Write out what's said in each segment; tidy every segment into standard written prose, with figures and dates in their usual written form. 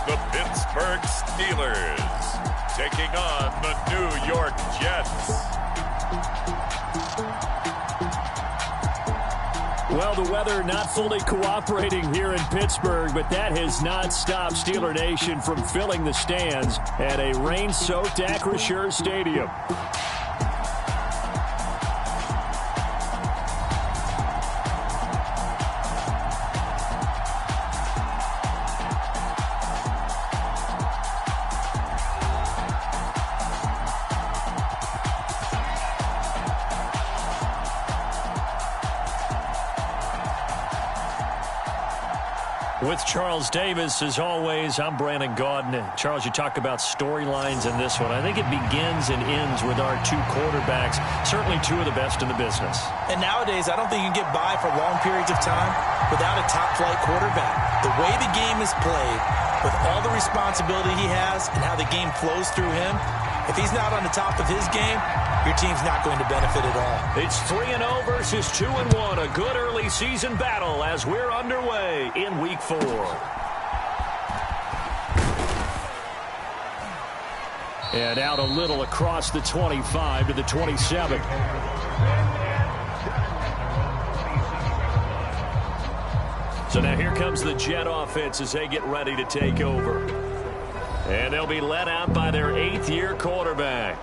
the Pittsburgh Steelers, taking on the New York Jets. Well, the weather not fully cooperating here in Pittsburgh, but that has not stopped Steeler Nation from filling the stands at a rain-soaked Acrisure Stadium. With Charles Davis, as always, I'm Brandon Gaudin. Charles, you talk about storylines in this one. I think it begins and ends with our two quarterbacks, certainly two of the best in the business. And nowadays, I don't think you can get by for long periods of time without a top-flight quarterback. The way the game is played, with all the responsibility he has and how the game flows through him, if he's not on the top of his game, your team's not going to benefit at all. It's 3-0 versus 2-1. A good early season battle as we're underway in Week 4. And out a little across the 25 to the 27. So now here comes the Jet offense as they get ready to take over. And they'll be led out by their 8th-year quarterback.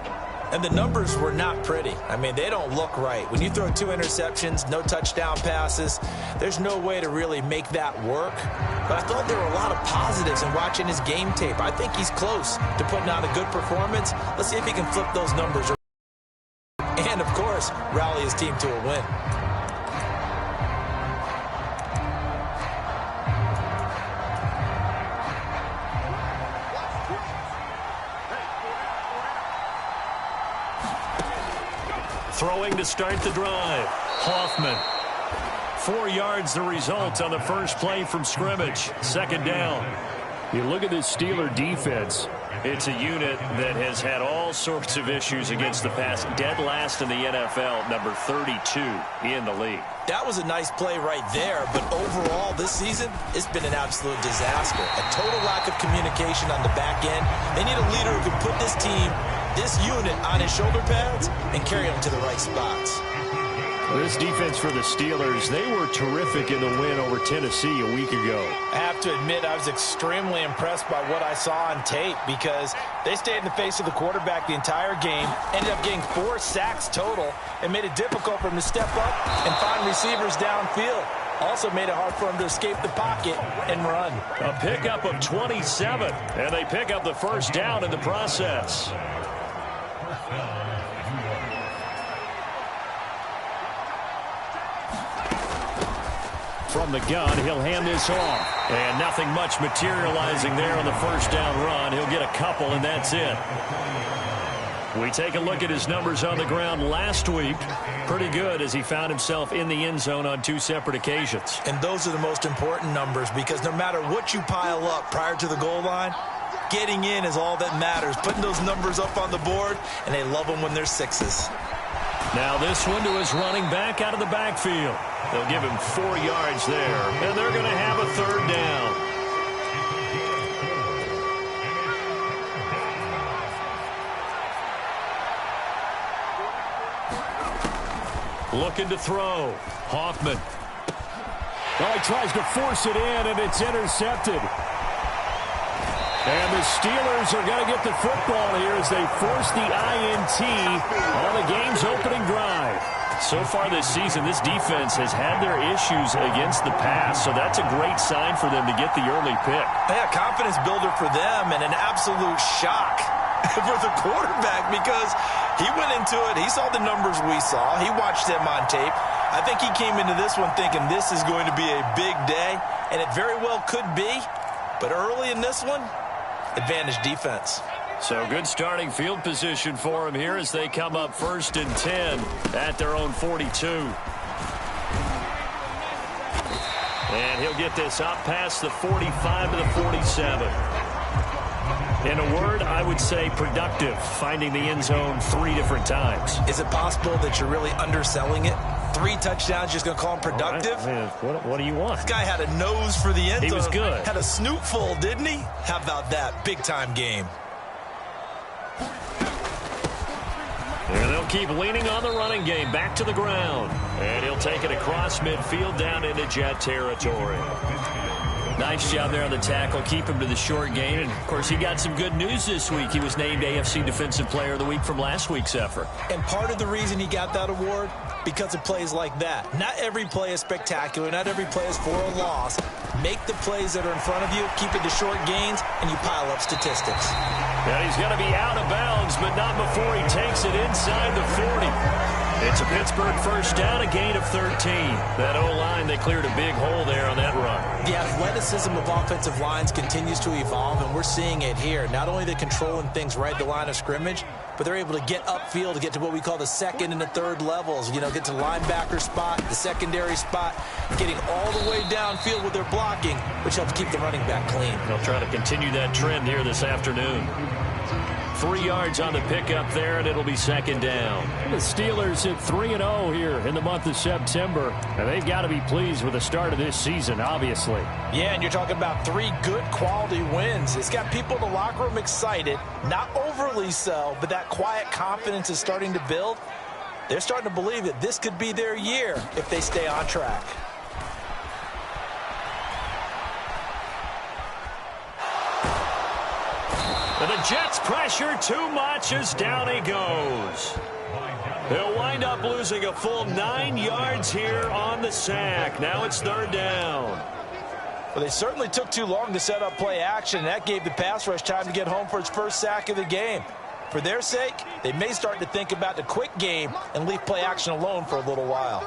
And the numbers were not pretty. I mean, they don't look right. When you throw 2 interceptions, no touchdown passes, there's no way to really make that work. But I thought there were a lot of positives in watching his game tape. I think he's close to putting out a good performance. Let's see if he can flip those numbers around. And, of course, rally his team to a win. Throwing to start the drive. Hoffman. 4 yards the result on the first play from scrimmage. Second down. You look at this Steeler defense. It's a unit that has had all sorts of issues against the pass. Dead last in the NFL, number 32 in the league. That was a nice play right there, but overall this season, it's been an absolute disaster. A total lack of communication on the back end. They need a leader who can put this team, this unit, on his shoulder pads and carry them to the right spots. This defense for the Steelers, they were terrific in the win over Tennessee a week ago. I have to admit, I was extremely impressed by what I saw on tape because they stayed in the face of the quarterback the entire game, ended up getting 4 sacks total, and made it difficult for him to step up and find receivers downfield. Also made it hard for him to escape the pocket and run. A pickup of 27, and they pick up the first down in the process. From the gun, he'll hand this off. And nothing much materializing there on the first down run. He'll get a couple, and that's it. We take a look at his numbers on the ground last week. Pretty good as he found himself in the end zone on 2 separate occasions. And those are the most important numbers because no matter what you pile up prior to the goal line, getting in is all that matters. Putting those numbers up on the board, and they love them when they're 6s. Now this one to his running back out of the backfield. They'll give him 4 yards there, and they're going to have a third down. Looking to throw. Hoffman. Well, he tries to force it in, and it's intercepted. And the Steelers are going to get the football here as they force the INT on the game's opening drive. So far this season, this defense has had their issues against the pass, so that's a great sign for them to get the early pick. Yeah, confidence builder for them and an absolute shock for the quarterback because he went into it. He saw the numbers we saw. He watched them on tape. I think he came into this one thinking this is going to be a big day, and it very well could be. But early in this one, advantage defense. So good starting field position for him here as they come up 1st and 10 at their own 42. And he'll get this up past the 45 to the 47. In a word, I would say productive, finding the end zone 3 different times. Is it possible that you're really underselling it? 3 touchdowns, just going to call him productive? Right. What do you want? This guy had a nose for the end zone. He was good. Had a snoot full, didn't he? How about that? Big-time game. And they'll keep leaning on the running game. Back to the ground. And he'll take it across midfield down into Jet territory. Nice job there on the tackle. Keep him to the short gain. And, of course, he got some good news this week. He was named AFC Defensive Player of the Week from last week's effort. And part of the reason he got that award, because of plays like that. Not every play is spectacular. Not every play is for a loss. Make the plays that are in front of you, keep it to short gains, and you pile up statistics. And he's going to be out of bounds, but not before he takes it inside the 40. It's a Pittsburgh first down, a gain of 13. That O-line, they cleared a big hole there on that run. The athleticism of offensive lines continues to evolve, and we're seeing it here. Not only they're controlling things right at the line of scrimmage, but they're able to get upfield to get to what we call the second and the third levels. You know, get to the linebacker spot, the secondary spot, getting all the way downfield with their blocking, which helps keep the running back clean. They'll try to continue that trend here this afternoon. 3 yards on the pickup there, and it'll be second down. The Steelers at 3-0 here in the month of September, and they've got to be pleased with the start of this season, obviously. Yeah, and you're talking about 3 good quality wins. It's got people in the locker room excited, not overly so, but that quiet confidence is starting to build. They're starting to believe that this could be their year if they stay on track. And the Jets pressure too much as down he goes. They'll wind up losing a full 9 yards here on the sack. Now it's third down. Well, they certainly took too long to set up play action. That gave the pass rush time to get home for its first sack of the game. For their sake, they may start to think about the quick game and leave play action alone for a little while.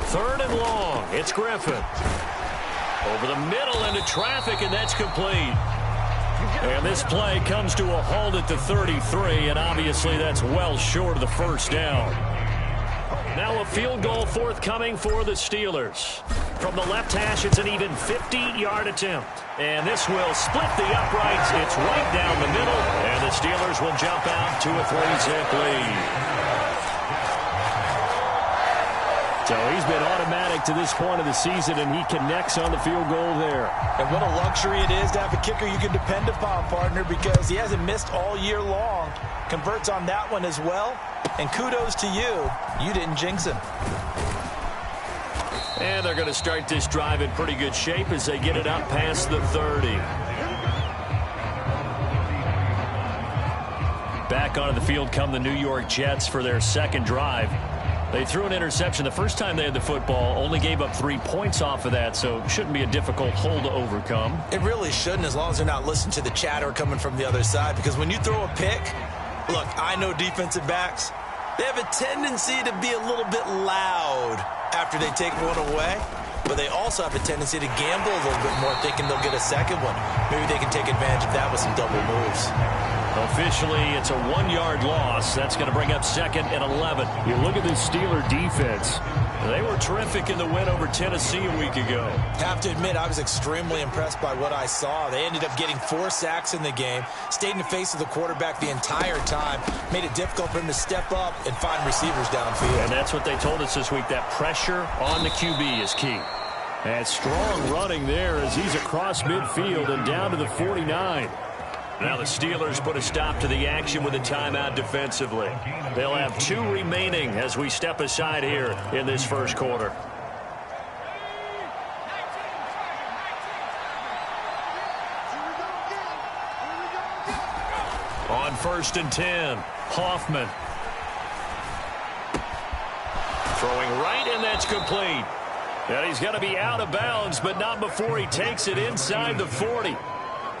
Third and long. It's Griffin. Over the middle into traffic, and that's complete. And this play comes to a halt at the 33, and obviously that's well short of the first down. Now a field goal forthcoming for the Steelers. From the left hash, it's an even 50-yard attempt. And this will split the uprights. It's right down the middle, and the Steelers will jump out to a 3-zip lead. So he's been automatic to this point of the season, and he connects on the field goal there. And what a luxury it is to have a kicker you can depend upon, partner, because he hasn't missed all year long. Converts on that one as well. And kudos to you. You didn't jinx him. And they're going to start this drive in pretty good shape as they get it up past the 30. Back onto the field come the New York Jets for their second drive. They threw an interception the first time they had the football, only gave up 3 points off of that, so it shouldn't be a difficult hole to overcome. It really shouldn't, as long as they're not listening to the chatter coming from the other side, because when you throw a pick, look, I know defensive backs, they have a tendency to be a little bit loud after they take one away, but they also have a tendency to gamble a little bit more, thinking they'll get a second one. Maybe they can take advantage of that with some double moves. Officially, it's a 1-yard loss. That's going to bring up second and 11. You look at this Steeler defense. They were terrific in the win over Tennessee a week ago. Have to admit, I was extremely impressed by what I saw. They ended up getting 4 sacks in the game, stayed in the face of the quarterback the entire time, made it difficult for him to step up and find receivers downfield. And that's what they told us this week, that pressure on the QB is key. And strong running there as he's across midfield and down to the 49. Now the Steelers put a stop to the action with a timeout defensively. They'll have 2 remaining as we step aside here in this first quarter. On 1st and 10, Hoffman. Throwing right, and that's complete. And he's going to be out of bounds, but not before he takes it inside the 40.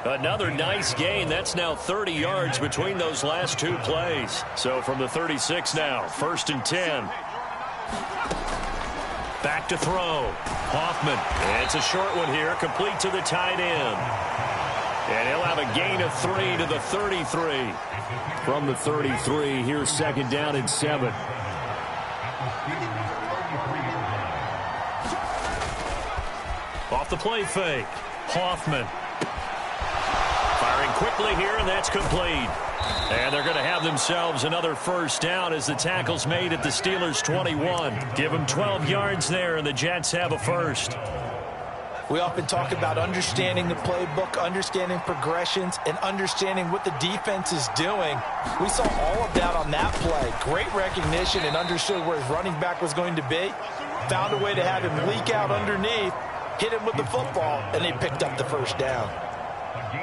Another nice gain. That's now 30 yards between those last 2 plays. So from the 36 now, 1st and 10. Back to throw. Hoffman. And it's a short one here, complete to the tight end. And he'll have a gain of 3 to the 33. From the 33, here's second down and 7. Off the play fake. Hoffman. Firing quickly here, and that's complete. And they're going to have themselves another first down as the tackle's made at the Steelers' 21. Give them 12 yards there, and the Jets have a first. We often talk about understanding the playbook, understanding progressions, and understanding what the defense is doing. We saw all of that on that play. Great recognition and understood where his running back was going to be. Found a way to have him leak out underneath, hit him with the football, and they picked up the first down.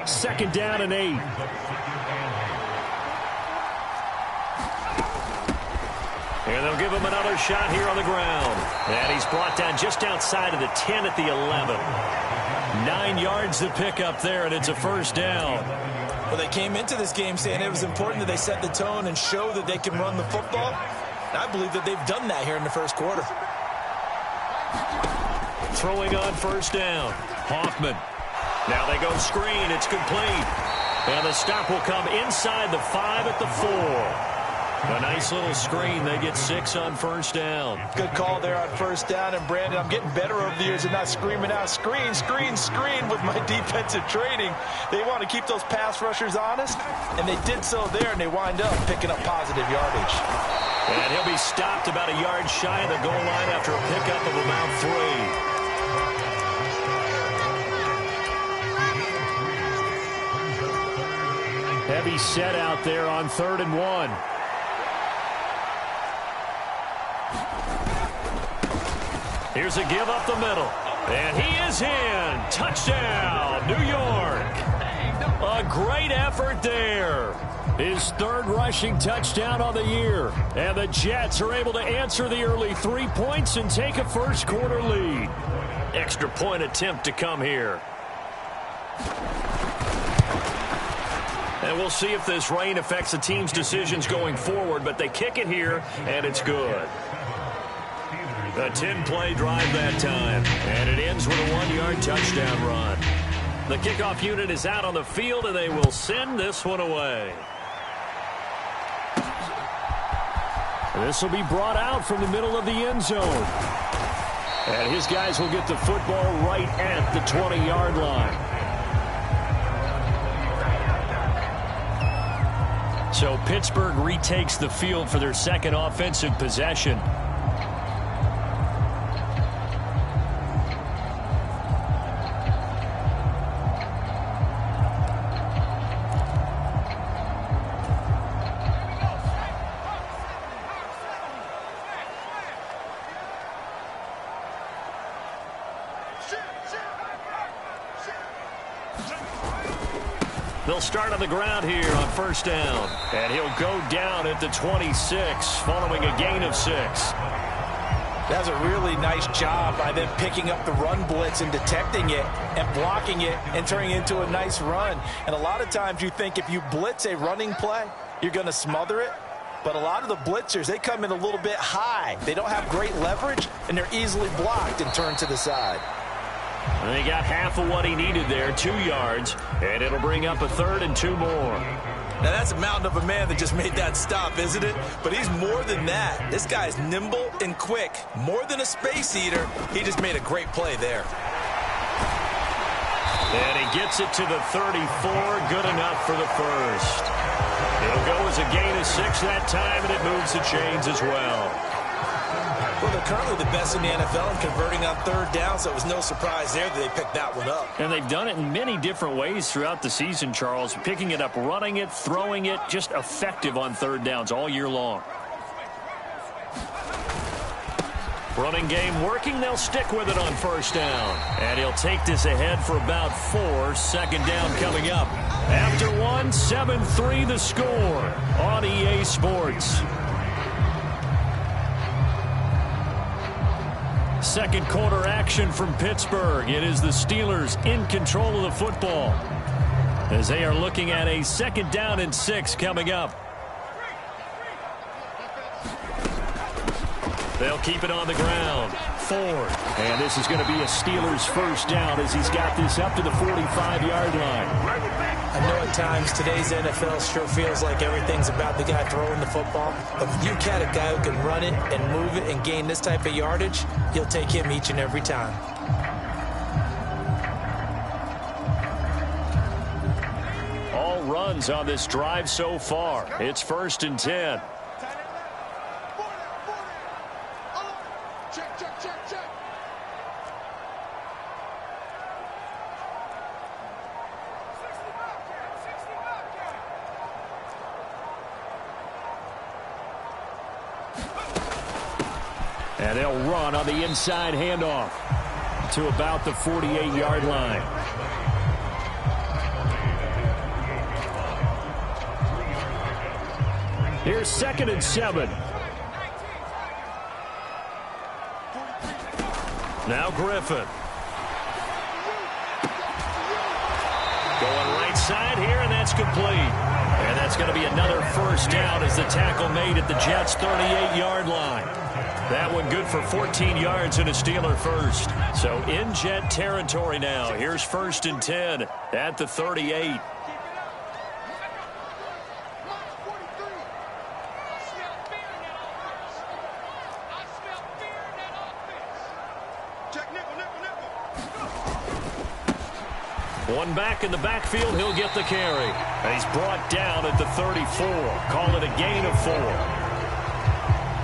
2nd down and 8. And they'll give him another shot here on the ground. And he's brought down just outside of the 10 at the 11. 9 yards to pick up there, and it's a first down. Well, they came into this game saying it was important that they set the tone and show that they can run the football. And I believe that they've done that here in the first quarter. Throwing on first down. Hoffman. Now they go screen. It's complete. And the stop will come inside the 5 at the 4. A nice little screen. They get 6 on first down. Good call there on first down. And, Brandon, I'm getting better over the years and not screaming out, screen, screen, screen with my defensive training. They want to keep those pass rushers honest, and they did so there, and they wind up picking up positive yardage. And he'll be stopped about a yard shy of the goal line after a pickup of about 3. Heavy set out there on 3rd and 1. Here's a give up the middle. And he is in. Touchdown, New York. A great effort there. His 3rd rushing touchdown on the year. And the Jets are able to answer the early 3 points and take a first quarter lead. Extra point attempt to come here. And we'll see if this rain affects the team's decisions going forward, but they kick it here, and it's good. A 10-play drive that time, and it ends with a 1-yard touchdown run. The kickoff unit is out on the field, and they will send this one away. This will be brought out from the middle of the end zone. And his guys will get the football right at the 20-yard line. So Pittsburgh retakes the field for their second offensive possession. They'll start on the ground here on first down. And he'll go down at the 26 following a gain of 6. That's a really nice job by them picking up the run blitz and detecting it and blocking it and turning it into a nice run. And a lot of times you think if you blitz a running play, you're going to smother it. But a lot of the blitzers, they come in a little bit high. They don't have great leverage, and they're easily blocked and turned to the side. And he got half of what he needed there, 2 yards, and it'll bring up a 3rd and 2 more. Now, that's a mountain of a man that just made that stop, isn't it? But he's more than that. This guy's nimble and quick. More than a space eater, he just made a great play there. And he gets it to the 34, good enough for the first. It'll go as a gain of 6 that time, and it moves the chains as well. Well, they're currently the best in the NFL in converting on 3rd down, so it was no surprise there that they picked that one up. And they've done it in many different ways throughout the season, Charles. Picking it up, running it, throwing it, just effective on 3rd downs all year long. Running game working, they'll stick with it on first down. And he'll take this ahead for about 4. 2nd down coming up. After 1, 7-3 the score on EA Sports. Second quarter action from Pittsburgh. It is the Steelers in control of the football as they are looking at a 2nd down and 6 coming up. They'll keep it on the ground. 4. And this is going to be a Steelers first down as he's got this up to the 45-yard line. I know at times today's NFL sure feels like everything's about the guy throwing the football. But if you got a guy who can run it and move it and gain this type of yardage, you'll take him each and every time. all runs on this drive so far. It's 1st and 10. And they'll run on the inside handoff to about the 48-yard line. Here's 2nd and 7. Now Griffin. Going right side here, and that's complete. And that's going to be another 1st down as the tackle made at the Jets' 38-yard line. That one good for 14 yards and a Steeler first. So in Jet territory now. Here's 1st and 10 at the 38. One back in the backfield, he'll get the carry. And he's brought down at the 34. Call it a gain of 4.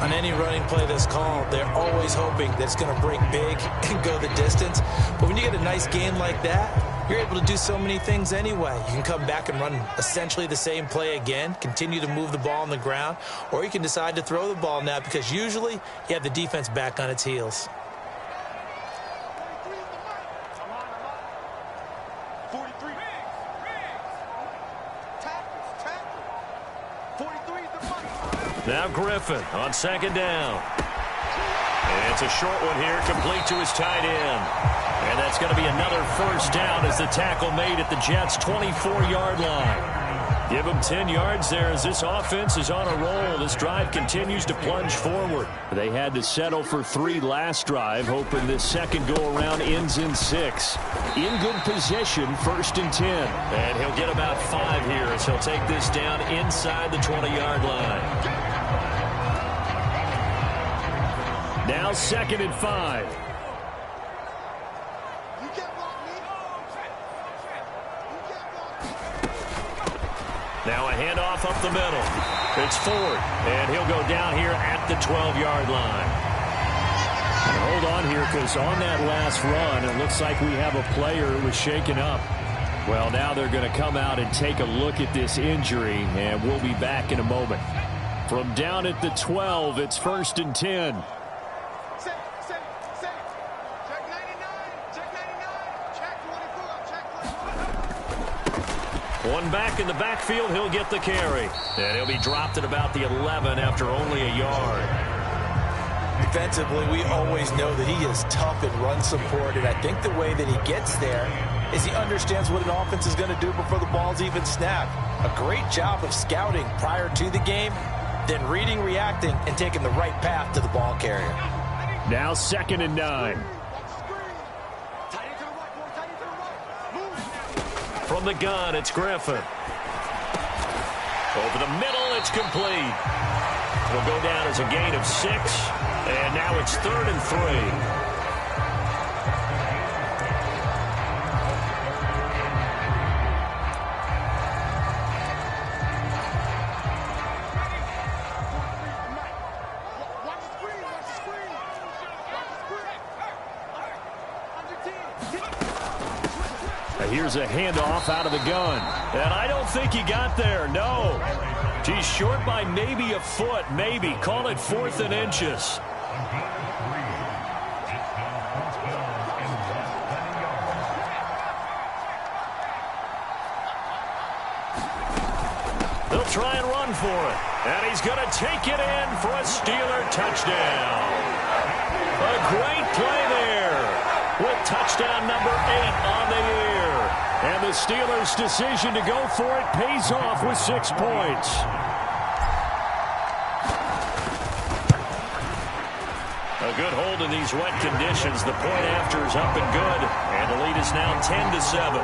On any running play that's called, they're always hoping that it's going to break big and go the distance. But when you get a nice game like that, you're able to do so many things anyway. You can come back and run essentially the same play again, continue to move the ball on the ground, or you can decide to throw the ball now because usually you have the defense back on its heels. Now Griffin on 2nd down. And it's a short one here, complete to his tight end. And that's going to be another 1st down as the tackle made at the Jets' 24-yard line. Give them 10 yards there as this offense is on a roll. This drive continues to plunge forward. They had to settle for 3 last drive, hoping this second go-around ends in 6. In good position, 1st and 10. And he'll get about 5 here as he'll take this down inside the 20-yard line. Now 2nd and 5. Now a handoff up the middle. It's Ford, and he'll go down here at the 12-yard line. And hold on here, because on that last run, it looks like we have a player who was shaken up. Well, now they're going to come out and take a look at this injury, and we'll be back in a moment. From down at the 12, it's 1st and 10. One back in the backfield, he'll get the carry. And he'll be dropped at about the 11 after only a yard. Defensively, we always know that he is tough in run support, and I think the way that he gets there is he understands what an offense is going to do before the ball's even snapped. A great job of scouting prior to the game, then reading, reacting, and taking the right path to the ball carrier. Now 2nd and 9. From the gun, it's Griffin. Over the middle, it's complete. Will go down as a gain of 6. And now it's 3rd and 3. Here's a handoff out of the gun. And I don't think he got there, no. He's short by maybe a foot, maybe. Call it 4th and inches. They'll try and run for it. And he's going to take it in for a Steeler touchdown. A great play there with touchdown number 8 on the year. And the Steelers' decision to go for it pays off with 6 points. A good hold in these wet conditions. The point after is up and good. And the lead is now 10-7.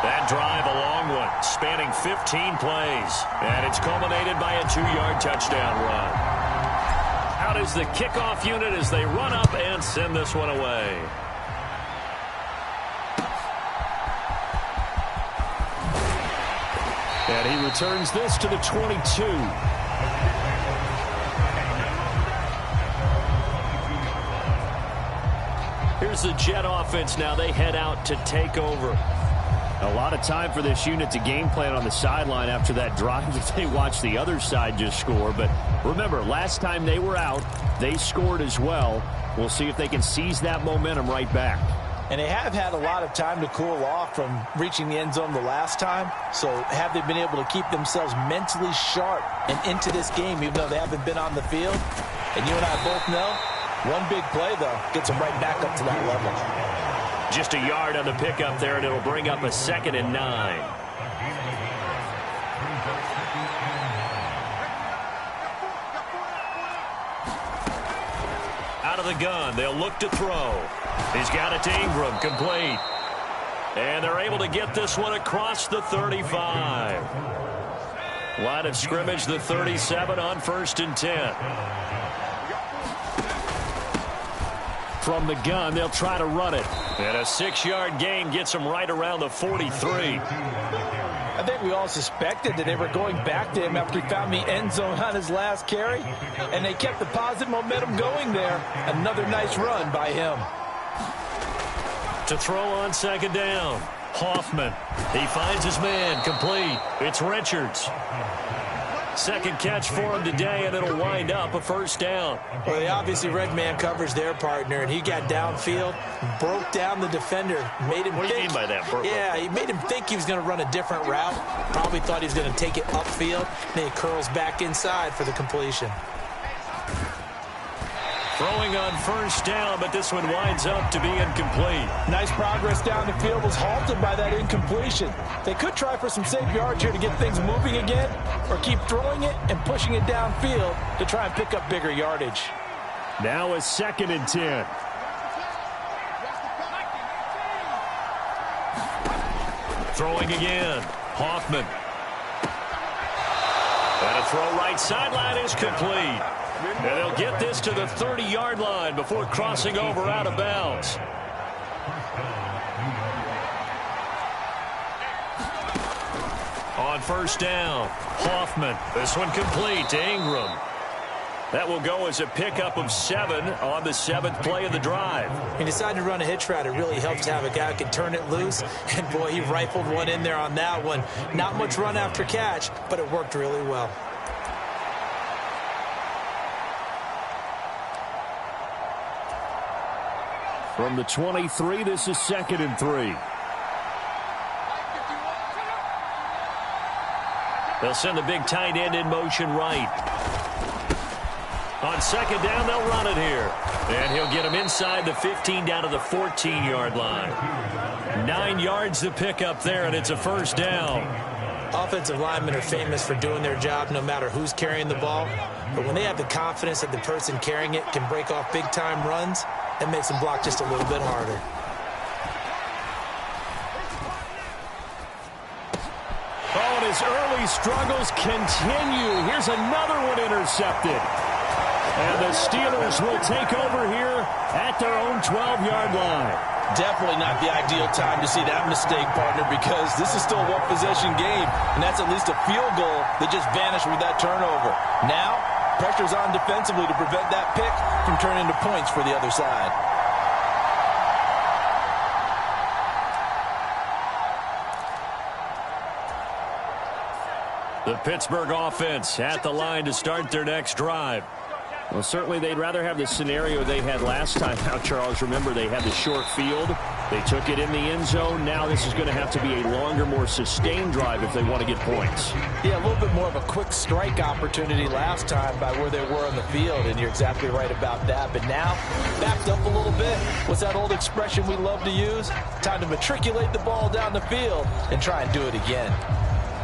That drive, a long one, spanning 15 plays. And it's culminated by a 2-yard touchdown run. Out is the kickoff unit as they run up and send this one away. And he returns this to the 22. Here's the Jet offense now. They head out to take over. A lot of time for this unit to game plan on the sideline after that drive that they watched the other side just score. But remember, last time they were out, they scored as well. We'll see if they can seize that momentum right back. And they have had a lot of time to cool off from reaching the end zone the last time. So have they been able to keep themselves mentally sharp and into this game, even though they haven't been on the field? And you and I both know, one big play, though, gets them right back up to that level. Just a yard on the pickup there, and it'll bring up a 2nd and 9. Out of the gun, they'll look to throw. He's got it to Ingram, complete. And they're able to get this one across the 35. Line of scrimmage, the 37 on 1st and 10. From the gun, they'll try to run it. And a 6-yard gain gets them right around the 43. I think we all suspected that they were going back to him after he found the end zone on his last carry. And they kept the positive momentum going there. Another nice run by him. To throw on 2nd down. Hoffman. He finds his man. Complete. It's Richards. 2nd catch for him today, and it'll wind up a 1st down. Well, they obviously red man covers their partner, and he got downfield, broke down the defender, made him What do you mean by that? Yeah, he made him think he was going to run a different route. Probably thought he was going to take it upfield. Then he curls back inside for the completion. Throwing on 1st down, but this one winds up to be incomplete. Nice progress down the field, was halted by that incompletion. They could try for some safe yards here to get things moving again, or keep throwing it and pushing it downfield to try and pick up bigger yardage. Now a 2nd and 10. Throwing again. Hoffman. And a throw right sideline is complete. And they'll get this to the 30-yard line before crossing over out of bounds. On 1st down, Hoffman. This one complete to Ingram. That will go as a pickup of 7 on the 7th play of the drive. He decided to run a hitch route. It really helps to have a guy who can turn it loose. And, boy, he rifled one in there on that one. Not much run after catch, but it worked really well. From the 23, this is 2nd and 3. They'll send the big tight end in motion right. On 2nd down, they'll run it here. And he'll get him inside the 15 down to the 14-yard line. 9 yards to pick up there, and it's a 1st down. Offensive linemen are famous for doing their job no matter who's carrying the ball. But when they have the confidence that the person carrying it can break off big-time runs, that makes them block just a little bit harder. Oh, and his early struggles continue. Here's another one intercepted. And the Steelers will take over here at their own 12-yard line. Definitely not the ideal time to see that mistake, partner, because this is still a one-possession game, and that's at least a field goal that just vanished with that turnover. Now, pressure's on defensively to prevent that pick from turning into points for the other side. The Pittsburgh offense at the line to start their next drive. Well, certainly they'd rather have the scenario they had last time out, Charles. Remember, they had the short field. They took it in the end zone. Now this is going to have to be a longer, more sustained drive if they want to get points. Yeah, a little bit more of a quick strike opportunity last time by where they were on the field, and you're exactly right about that. But now, backed up a little bit. What's that old expression we love to use? Time to matriculate the ball down the field and try and do it again.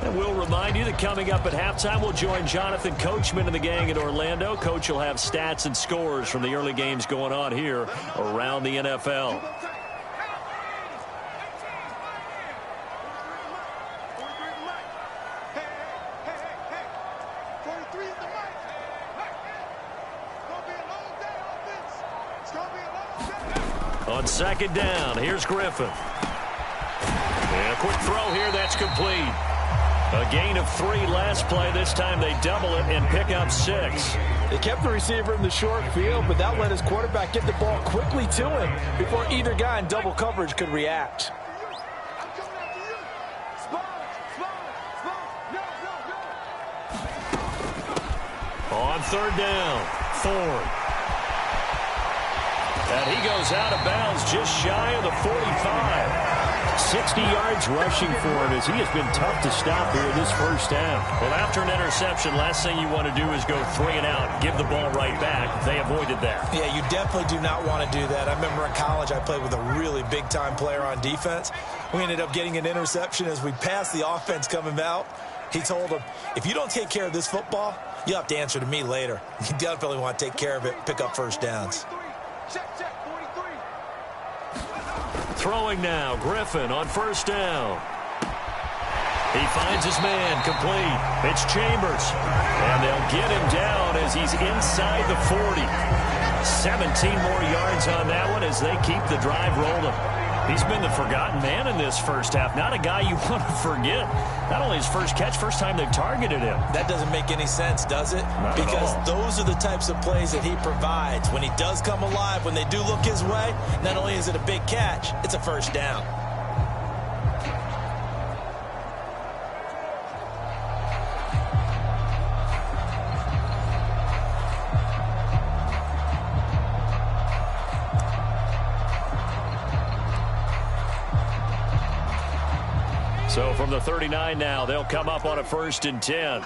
And we'll remind you that coming up at halftime, we'll join Jonathan Coachman and the gang in Orlando. Coach will have stats and scores from the early games going on here around the NFL. On 2nd down, here's Griffin. And a quick throw here, that's complete. A gain of 3 last play. This time they double it and pick up 6. They kept the receiver in the short field, but that let his quarterback get the ball quickly to him before either guy in double coverage could react. On 3rd down, Ford. And he goes out of bounds just shy of the 45. 60 yards rushing for him as he has been tough to stop here in this first half. Well, after an interception, last thing you want to do is go 3 and out, give the ball right back. They avoided that. Yeah, you definitely do not want to do that. I remember in college I played with a really big-time player on defense. We ended up getting an interception as we passed the offense coming out. He told him, if you don't take care of this football, you'll have to answer to me later. You definitely want to take care of it, pick up first downs. Throwing now, Griffin on 1st down. He finds his man, complete. It's Chambers. And they'll get him down as he's inside the 40. 17 more yards on that one as they keep the drive rolling. He's been the forgotten man in this first half. Not a guy you want to forget. Not only his first catch, first time they've targeted him. That doesn't make any sense, does it? Not because at all. Those are the types of plays that he provides. When he does come alive, when they do look his way, not only is it a big catch, it's a first down. So from the 39 now, they'll come up on a 1st and 10.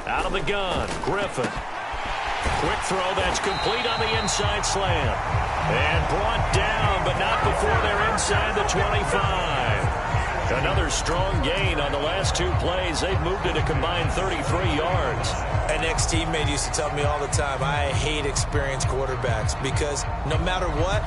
Out of the gun, Griffin. Quick throw that's complete on the inside slam. And brought down, but not before they're inside the 25. Another strong gain on the last 2 plays. They've moved it a combined 33 yards. An ex-teammate used to tell me all the time, I hate experienced quarterbacks because no matter what,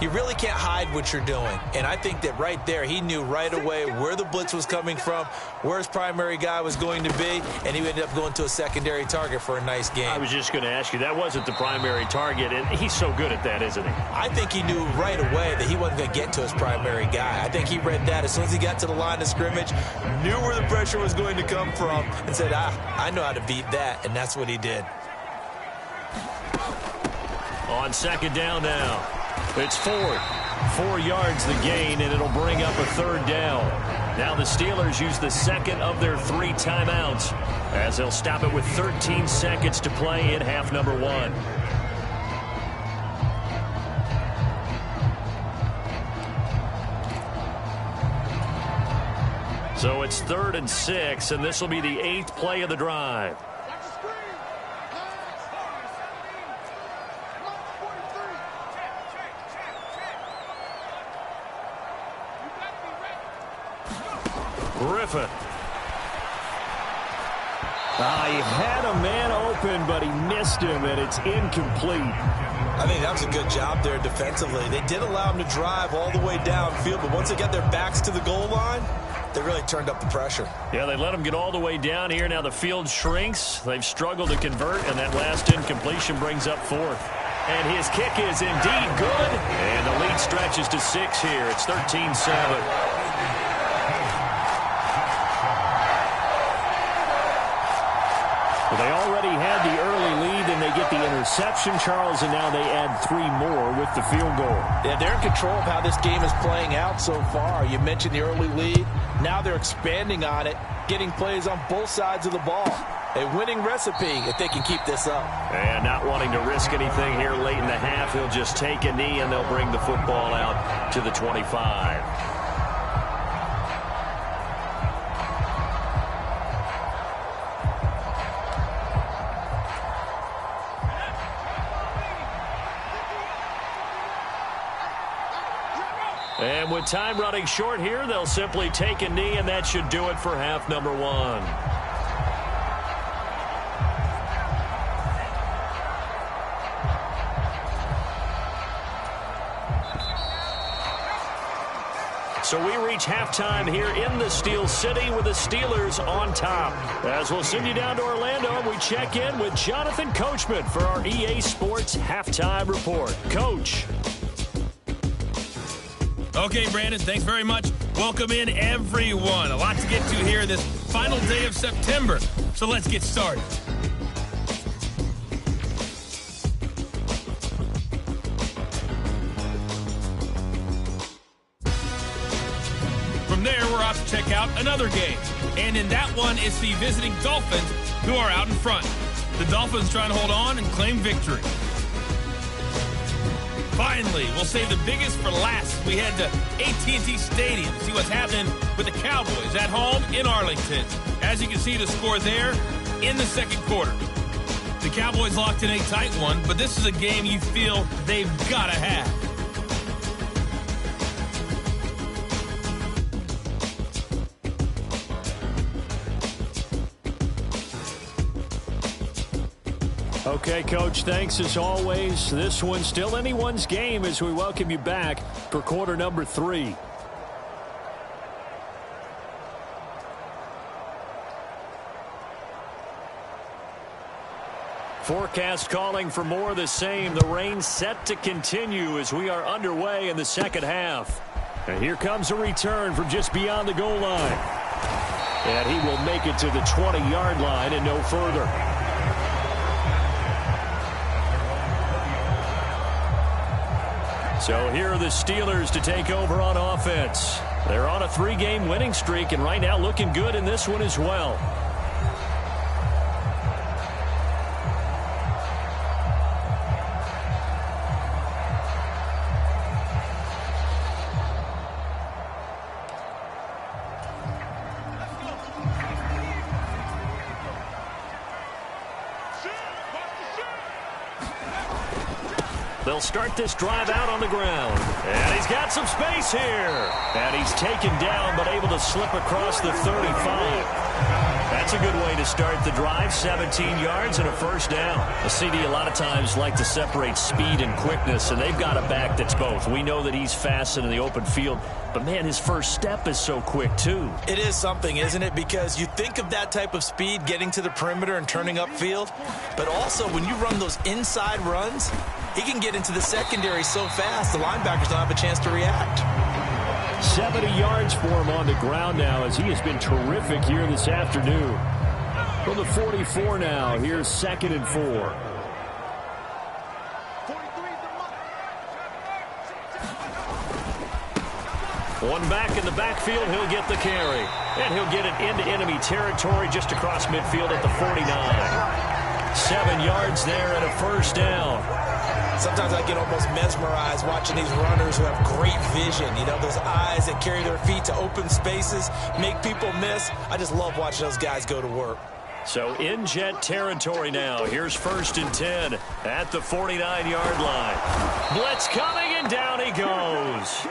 you really can't hide what you're doing. And I think that right there, he knew right away where the blitz was coming from, where his primary guy was going to be, and he ended up going to a secondary target for a nice game. I was just going to ask you, that wasn't the primary target, and he's so good at that, isn't he? I think he knew right away that he wasn't going to get to his primary guy. I think he read that as soon as he got to the line of scrimmage, knew where the pressure was going to come from, and said, I know how to beat that, and that's what he did. On 2nd down now. It's Ford. 4 yards the gain, and it'll bring up a 3rd down. Now the Steelers use the 2nd of their 3 timeouts as they'll stop it with 13 seconds to play in half number 1. So it's 3rd and 6, and this will be the 8th play of the drive. Griffin. He had a man open, but he missed him, and it's incomplete. I think that was a good job there defensively. They did allow him to drive all the way downfield, but once they got their backs to the goal line, they really turned up the pressure. Yeah, they let him get all the way down here. Now the field shrinks. They've struggled to convert, and that last incompletion brings up 4th. And his kick is indeed good, and the lead stretches to 6 here. It's 13-7. Well, they already had the early lead, and they get the interception, Charles, and now they add 3 more with the field goal. Yeah, they're in control of how this game is playing out so far. You mentioned the early lead. Now they're expanding on it, getting plays on both sides of the ball. A winning recipe if they can keep this up. And not wanting to risk anything here late in the half, he'll just take a knee, and they'll bring the football out to the 25. And with time running short here, they'll simply take a knee, and that should do it for half number 1. So we reach halftime here in the Steel City with the Steelers on top. As we'll send you down to Orlando, and we check in with Jonathan Coachman for our EA Sports Halftime Report. Coach. Okay, Brandon, thanks very much. Welcome in, everyone. A lot to get to here this final day of September. So let's get started. From there, we're off to check out another game. And in that one, it's the visiting Dolphins who are out in front. The Dolphins trying to hold on and claim victory. Finally, we'll save the biggest for last. We head to AT&T Stadium to see what's happening with the Cowboys at home in Arlington. As you can see, the score there in the second quarter. The Cowboys locked in a tight one, but this is a game you feel they've got to have. Okay, Coach, thanks as always. This one's still anyone's game as we welcome you back for quarter number 3. Forecast calling for more of the same. The rain set to continue as we are underway in the second half. And here comes a return from just beyond the goal line. And he will make it to the 20-yard line and no further. So here are the Steelers to take over on offense. They're on a 3-game winning streak and right now looking good in this one as well. They'll start this drive out on the ground. And he's got some space here. And he's taken down but able to slip across the 35. That's a good way to start the drive. 17 yards and a first down. A CD a lot of times like to separate speed and quickness, and they've got a back that's both. We know that he's fast in the open field, but, man, his first step is so quick, too. It is something, isn't it? Because you think of that type of speed getting to the perimeter and turning upfield, but also when you run those inside runs, he can get into the secondary so fast the linebackers don't have a chance to react. 70 yards for him on the ground now as he has been terrific here this afternoon. From the 44 now, here's 2nd and 4. One back in the backfield, he'll get the carry. And he'll get it into enemy territory just across midfield at the 49. 7 yards there and a first down. Sometimes I get almost mesmerized watching these runners who have great vision. You know, those eyes that carry their feet to open spaces, make people miss. I just love watching those guys go to work. So in jet territory now. Here's 1st and 10 at the 49-yard line. Blitz coming, and down he goes.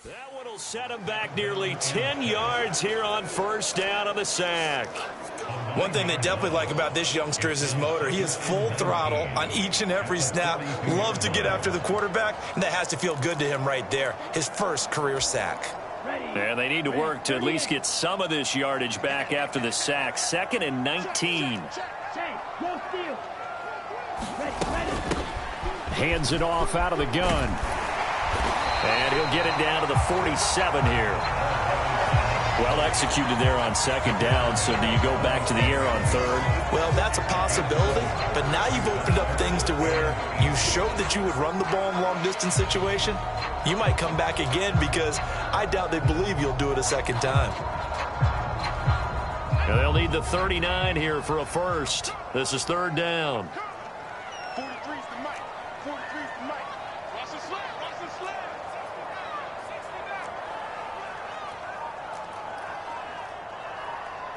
That one will set him back nearly 10 yards here on first down on the sack. One thing they definitely like about this youngster is his motor. He is full throttle on each and every snap, loves to get after the quarterback, and that has to feel good to him right there. His first career sack. And they need to work to at least get some of this yardage back after the sack. 2nd and 19. Hands it off out of the gun. And he'll get it down to the 47 here. Well executed there on 2nd down. So do you go back to the air on 3rd? Well, that's a possibility. But now you've opened up things to where you showed that you would run the ball in a long-distance situation. You might come back again because I doubt they believe you'll do it a second time. And they'll need the 39 here for a first. This is 3rd down. 43's the mic. 43's the mic. Watch the slap. Watch the slap.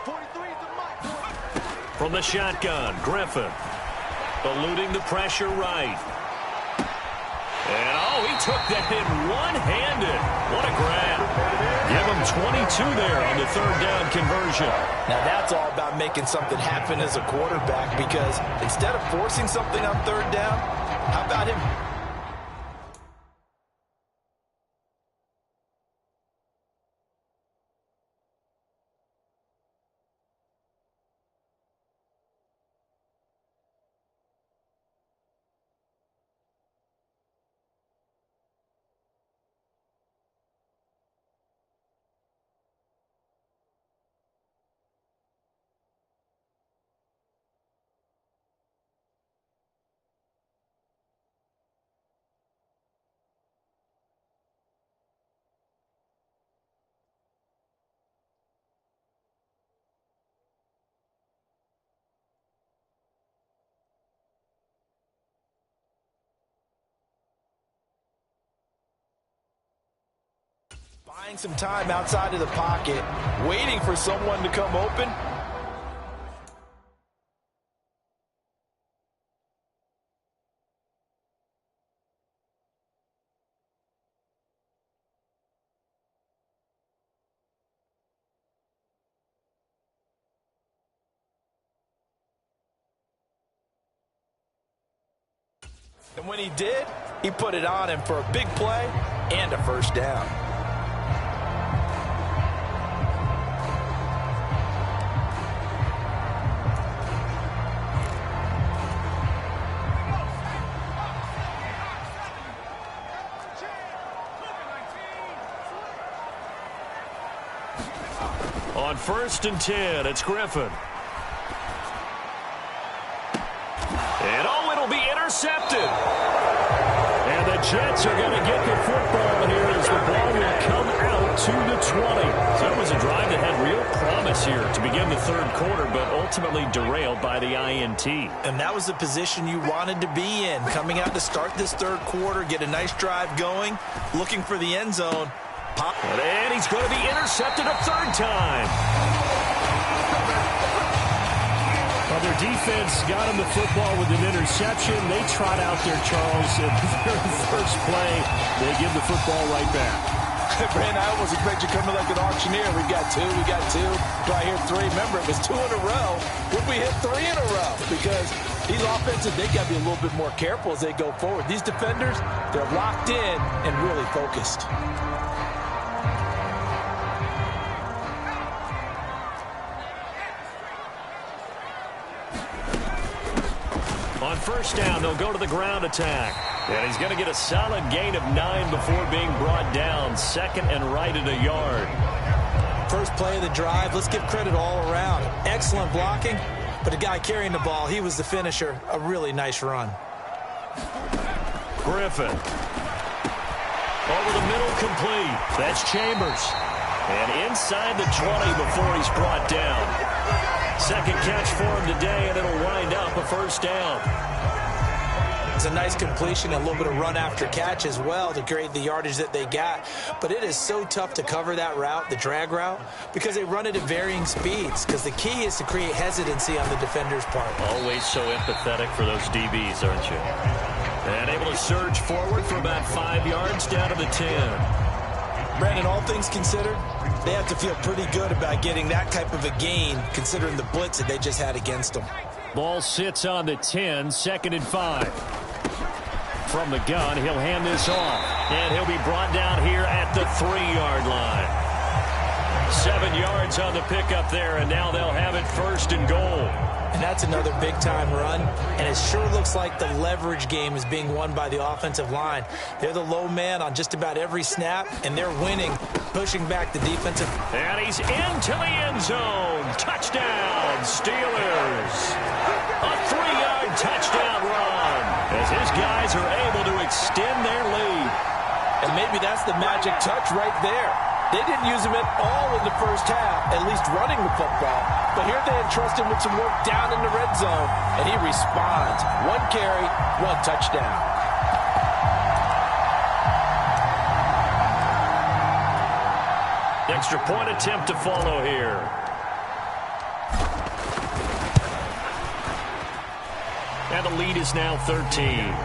43's the mic. From the shotgun, Griffin. Eluding the pressure right. And, oh, he took that in one-handed. What a grab. Give him 22 there on the 3rd down conversion. Now, that's all about making something happen as a quarterback because instead of forcing something on 3rd down, how about him? Buying some time outside of the pocket, waiting for someone to come open. And when he did, he put it on him for a big play and a first down. On 1st and 10, it's Griffin. And, oh, it'll be intercepted. And the Jets are going to get the football here as the ball will come out to the 20. So it was a drive that had real promise here to begin the 3rd quarter, but ultimately derailed by the INT. And that was the position you wanted to be in, coming out to start this 3rd quarter, get a nice drive going, looking for the end zone. And he's going to be intercepted a 3rd time. Well, their defense got him the football with an interception. They trot out there, Charles, and their first play, they give the football right back. Brandon, I almost expect you coming like an auctioneer. We got two. Do I hear 3? Remember, it was 2 in a row. Would we hit 3 in a row? Because these offenses, they got to be a little bit more careful as they go forward. These defenders, they're locked in and really focused. On 1st down, they'll go to the ground attack. And he's going to get a solid gain of 9 before being brought down. 2nd and right at a yard. First play of the drive, let's give credit all around. Excellent blocking, but the guy carrying the ball, he was the finisher. A really nice run. Griffin. Over the middle, complete. That's Chambers. And inside the 20 before he's brought down. 2nd catch for him today, and it'll wind up a 1st down. It's a nice completion, a little bit of run after catch as well to create the yardage that they got. But it is so tough to cover that route, the drag route, because they run it at varying speeds. Because the key is to create hesitancy on the defender's part. Always so empathetic for those DBs, aren't you? And able to surge forward for about 5 yards down to the 10. Brandon, all things considered, they have to feel pretty good about getting that type of a gain considering the blitz that they just had against them. Ball sits on the 10, 2nd and 5. From the gun, he'll hand this off. And he'll be brought down here at the 3-yard line. 7 yards on the pickup there, and now they'll have it 1st and goal. And that's another big-time run. And it sure looks like the leverage game is being won by the offensive line. They're the low man on just about every snap, and they're winning, pushing back the defensive. And he's into the end zone. Touchdown, Steelers. A 3-yard touchdown run as his guys are able to extend their lead. And maybe that's the magic touch right there. They didn't use him at all in the first half, at least running the football. But here they entrust him with some work down in the red zone, and he responds. 1 carry, 1 touchdown. Extra point attempt to follow here. And the lead is now 13.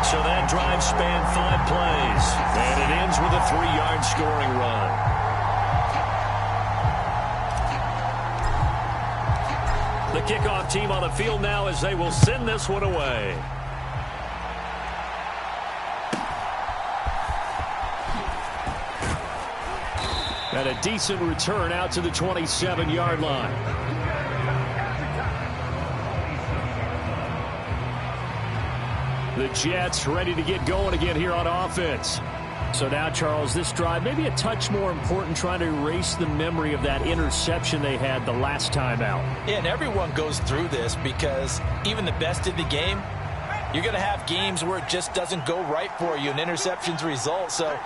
So that drive spanned 5 plays, and it ends with a 3-yard scoring run. The kickoff team on the field now as they will send this one away. And a decent return out to the 27-yard line. The Jets ready to get going again here on offense. So now, Charles, this drive maybe a touch more important, trying to erase the memory of that interception they had the last time out. Yeah, and everyone goes through this because even the best in the game, you're going to have games where it just doesn't go right for you and interceptions result. So,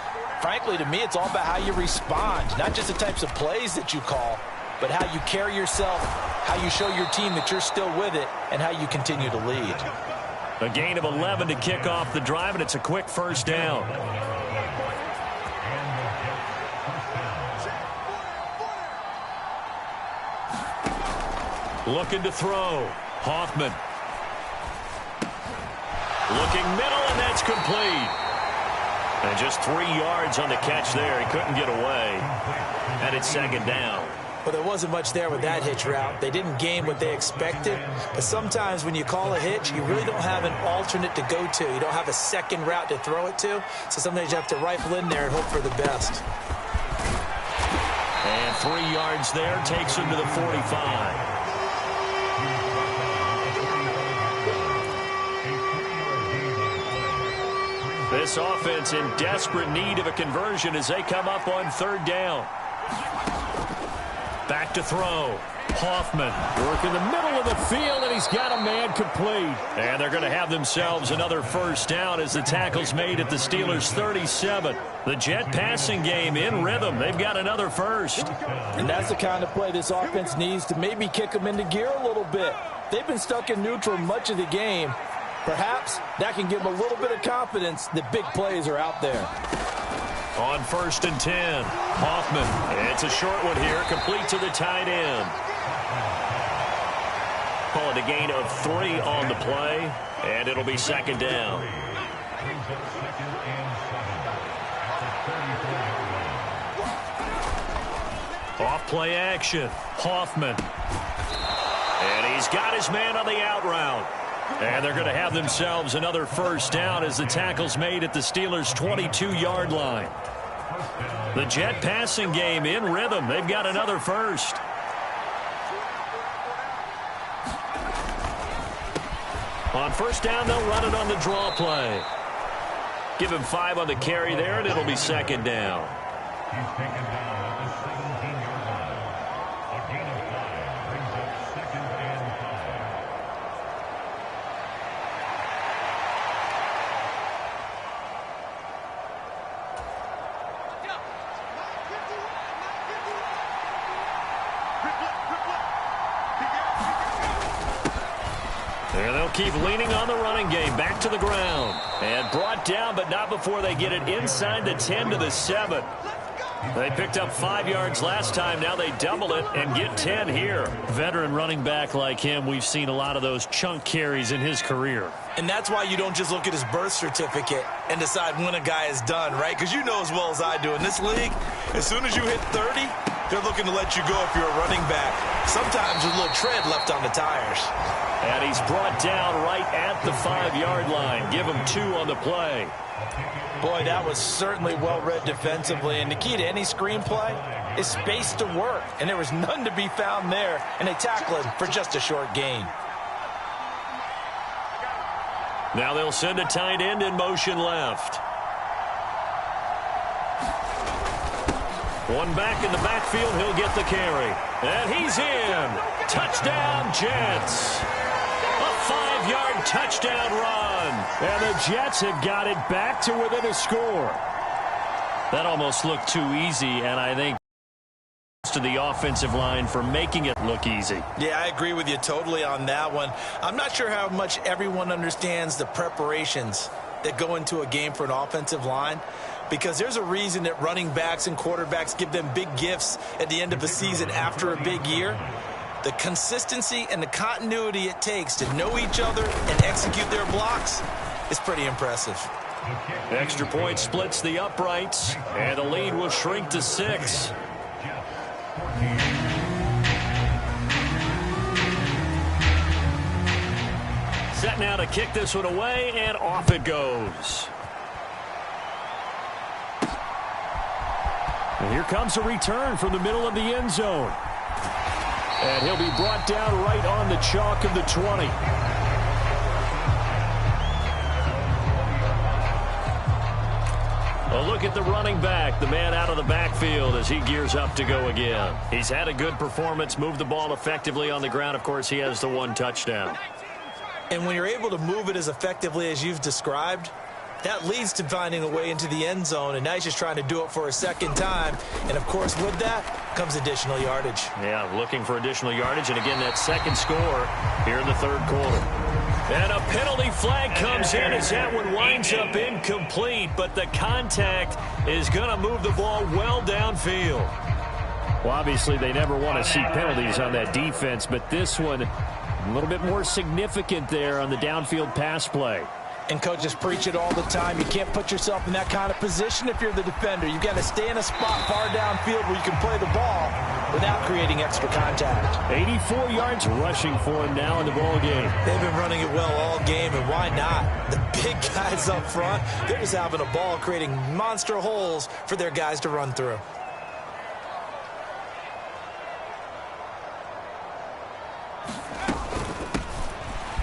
frankly, to me, it's all about how you respond, not just the types of plays that you call, but how you carry yourself, how you show your team that you're still with it, and how you continue to lead. A gain of 11 to kick off the drive, and it's a quick 1st down. Looking to throw. Hoffman. Looking middle, and that's complete. And just 3 yards on the catch there. He couldn't get away. And it's 2nd down. Well, there wasn't much there with that hitch route. They didn't gain what they expected. But sometimes when you call a hitch, you really don't have an alternate to go to. You don't have a second route to throw it to. So sometimes you have to rifle in there and hope for the best. And 3 yards there takes him to the 45. This offense in desperate need of a conversion as they come up on 3rd down. Back to throw. Hoffman working the middle of the field, and he's got a man complete. And they're going to have themselves another 1st down as the tackle's made at the Steelers' 37. The Jet passing game in rhythm. They've got another 1st. And that's the kind of play this offense needs to maybe kick them into gear a little bit. They've been stuck in neutral much of the game. Perhaps that can give them a little bit of confidence that big plays are out there. On 1st and 10, Hoffman. It's a short one here, complete to the tight end. Call it a gain of 3 on the play, and it'll be 2nd down. Off play action, Hoffman. And he's got his man on the out route. And they're going to have themselves another 1st down as the tackle's made at the Steelers' 22-yard line. The Jet passing game in rhythm. They've got another 1st. On 1st down, they'll run it on the draw play. Give him 5 on the carry there, and it'll be 2nd down. He's taken down at the 17-yard line. A gain of 5 brings up 2nd and 5. There they'll keep leaning on the running game. Back to the ground. And brought down, but not before they get it inside the 10 to the 7. They picked up 5 yards last time. Now they double it and get 10 here. Veteran running back like him, we've seen a lot of those chunk carries in his career. And that's why you don't just look at his birth certificate and decide when a guy is done, right? Because you know as well as I do, in this league, as soon as you hit 30, they're looking to let you go if you're a running back. Sometimes with a little tread left on the tires. And he's brought down right at the 5-yard line. Give him 2 on the play. Boy, that was certainly well-read defensively. And the key to any screenplay is space to work. And there was none to be found there. And they tackle him for just a short gain. Now they'll send a tight end in motion left. One back in the backfield, he'll get the carry. And he's in. Touchdown, Jets. A 5-yard touchdown run. And the Jets have got it back to within a score. That almost looked too easy, and I think to the offensive line for making it look easy. Yeah, I agree with you totally on that one. I'm not sure how much everyone understands the preparations that go into a game for an offensive line, because there's a reason that running backs and quarterbacks give them big gifts at the end of a season after a big year. The consistency and the continuity it takes to know each other and execute their blocks is pretty impressive. Extra point splits the uprights, and the lead will shrink to 6. Set now to kick this one away, and off it goes. And here comes a return from the middle of the end zone. And he'll be brought down right on the chalk of the 20. A look at the running back, the man out of the backfield as he gears up to go again. He's had a good performance, moved the ball effectively on the ground. Of course, he has the 1 touchdown. And when you're able to move it as effectively as you've described, that leads to finding a way into the end zone, and now he's just trying to do it for a second time. And, of course, with that comes additional yardage. Yeah, looking for additional yardage, and again, that second score here in the third quarter. And a penalty flag comes in as that one winds up incomplete, but the contact is going to move the ball well downfield. Well, obviously, they never want to see penalties on that defense, but this one a little bit more significant there on the downfield pass play. And coaches preach it all the time. You can't put yourself in that kind of position if you're the defender. You've got to stay in a spot far downfield where you can play the ball without creating extra contact. 84 yards rushing for him now in the ball game. They've been running it well all game, and why not? The big guys up front, they're just having a ball creating monster holes for their guys to run through.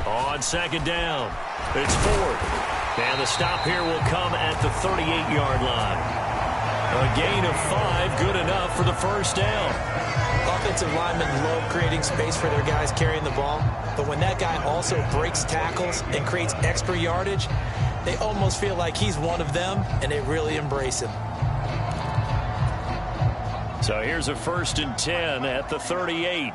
On second down, it's 4th. And the stop here will come at the 38-yard line. A gain of 5, good enough for the first down. Offensive linemen love creating space for their guys carrying the ball, but when that guy also breaks tackles and creates extra yardage, they almost feel like he's one of them, and they really embrace him. So here's a 1st and 10 at the 38.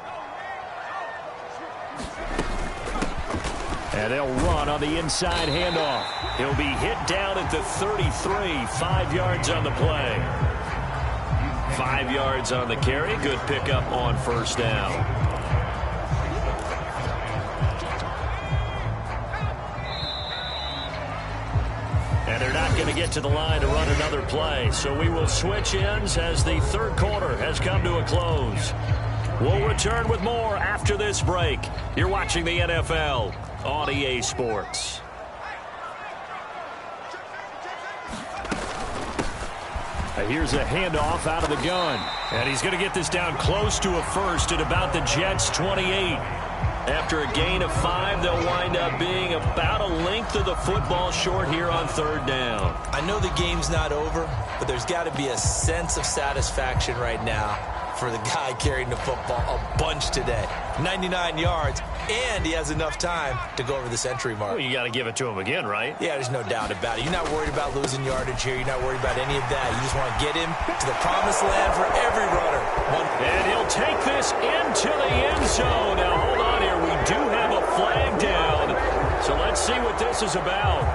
And they'll run on the inside handoff. He'll be hit down at the 33, 5 yards on the play. 5 yards on the carry. Good pickup on first down. And they're not going to get to the line to run another play. So we will switch ends as the third quarter has come to a close. We'll return with more after this break. You're watching the NFL on EA Sports. Here's a handoff out of the gun. And he's going to get this down close to a first at about the Jets' 28. After a gain of 5, they'll wind up being about a length of the football short here on third down. I know the game's not over, but there's got to be a sense of satisfaction right now for the guy carrying the football a bunch today. 99 yards, and he has enough time to go over the century mark. Well, you got to give it to him again, right? Yeah, there's no doubt about it. You're not worried about losing yardage here. You're not worried about any of that. You just want to get him to the promised land for every runner. And he'll take this into the end zone. Now, hold on here. We do have a flag down. So let's see what this is about.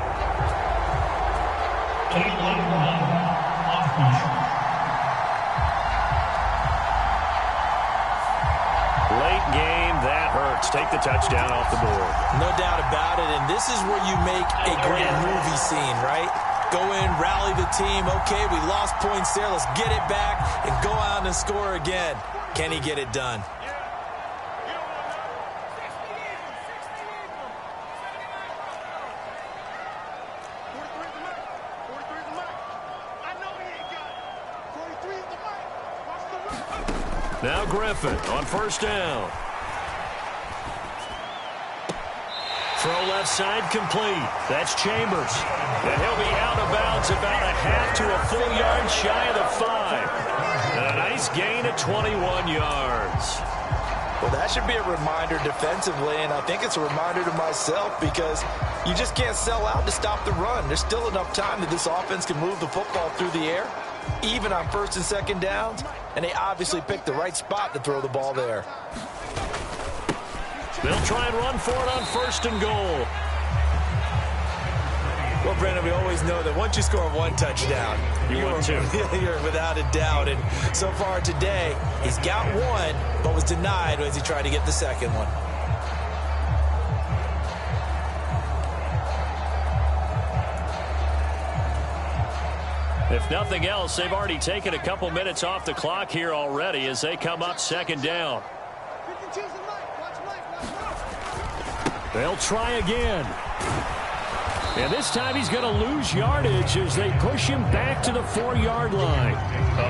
take the touchdown off the board. No doubt about it, and this is where you make a great movie scene, right? Go in, rally the team. Okay, we lost points there. Let's get it back and go out and score again. Can he get it done? Now Griffin on first down. Throw left side complete. That's Chambers. And he'll be out of bounds about a half to a full yard shy of the 5. And a nice gain of 21 yards. Well, that should be a reminder defensively, and I think it's a reminder to myself because you just can't sell out to stop the run. There's still enough time that this offense can move the football through the air, even on first and second downs, and they obviously picked the right spot to throw the ball there. They'll try and run for it on first and goal. Well, Brandon, we always know that once you score one touchdown, you're without a doubt. And so far today, he's got one, but was denied as he tried to get the second one. If nothing else, they've already taken a couple minutes off the clock here already as they come up second down. They'll try again. And this time he's going to lose yardage as they push him back to the 4-yard line.